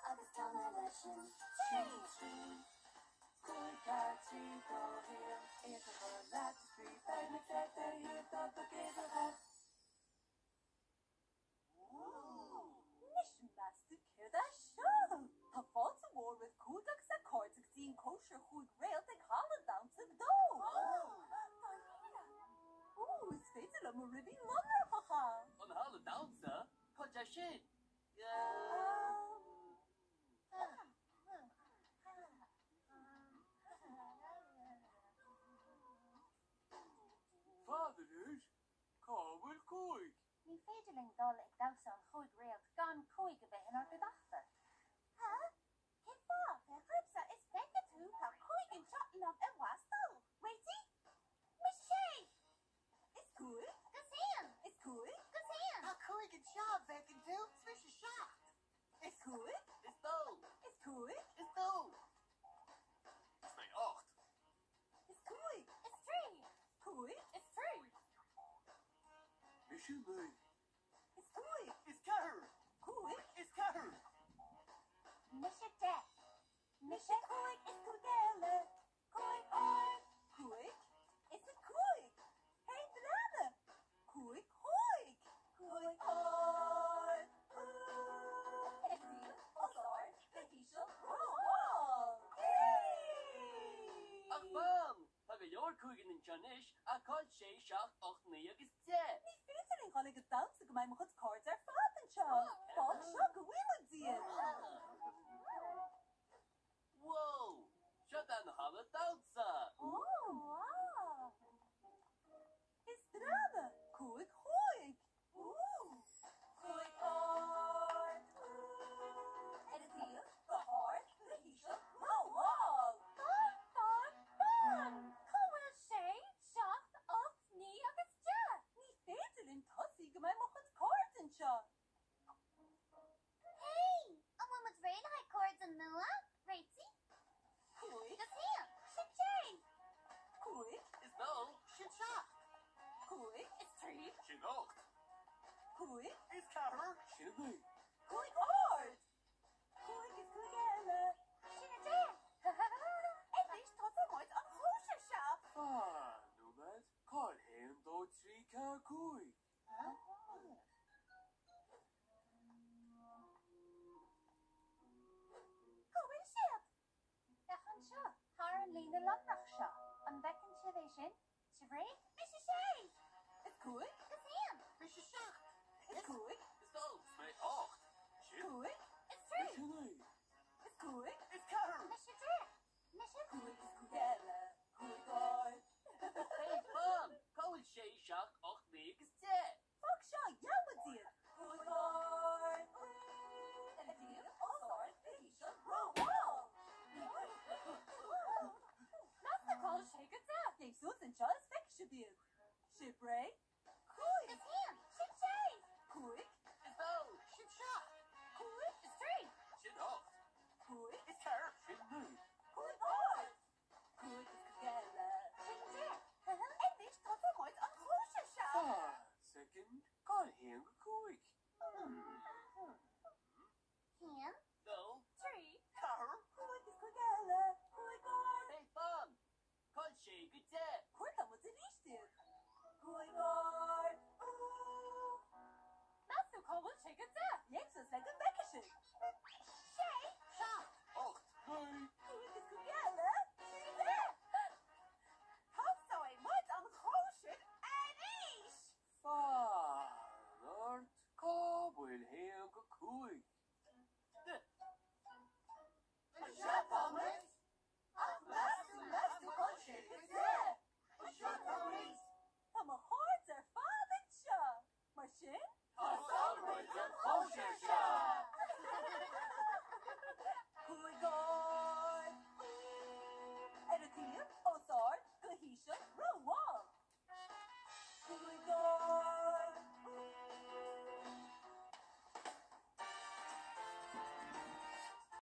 agus tána leishin trí Cuaigátí go hir éach go leat street bag na ceart a hir dá go géidir hat. Nis measta céir a seo. Tá fáilte mór with cúdach sa cordach tín kosher chuig réalt ag hála damsa dó. Is féidir le mar ribí lumra haha. An hála damsa? Coide sin? Fáidir cábhail cúig. Ní féidirling dul ag damsa an chuig réalt gan cúig a bheith in ar godaachta. Ha? Cé fá fe chribsa is fecha tú tá cúig an shot lam a wastal. Waity? Mis sé? Is cúig? Gazan! Is cúig? Gazan! Tá cúig an seab fecin tú smis a seacht. Is cúig? Is dó. Is cúig? Is dó. Is mé 8. Is cúig? Is trí! Cúig? Is trí! Is sin mé. Is cúig? Is cehar. Cúig? Is cehar. Mis a de! Mis sé cúig is cúgéile. Cúig áir. Cúig? Is it cúig? Hey, drana. Cúig cúig. Cúig áir. Is díl, os áir, the hísio, wall. Yay! Ach bam! Tá go leor cúigin in Jonis a cáil 6 7 8 9 agus 10. Ní féidir in chonig a dansa go mbeidh mo chud card ar fad an seo. Fág seo go bhfuil díal. Whoa! Seo an hála damsa. Oh, wow. Is drana. Cúig chuig. Cúig áir. And a díal, the heart, the hísio, wall. Ban! Cóhfuil sé seacht ocht ní agus de! Ní féidir in tosaí go mbeidh mo chud card an seo. Hey! An bhfuil mud réile haid cords an nua? Réití? Cúig. Gazan! Sin sé! Cúig. Is dó. Sin seacht. Cúig. Is trí! Sin 8. Cúig. Is cehar. Sin mé. Cúig áir. Cúig is cúigéile. Sin a de! Éis tosa muid an hóise seo. No bad. Cáil héan dó 3 cear cúig. Cóhfuil siad? Dechan seo, thar an lína lamnach seo, an bhecin siad é sin, si bhréig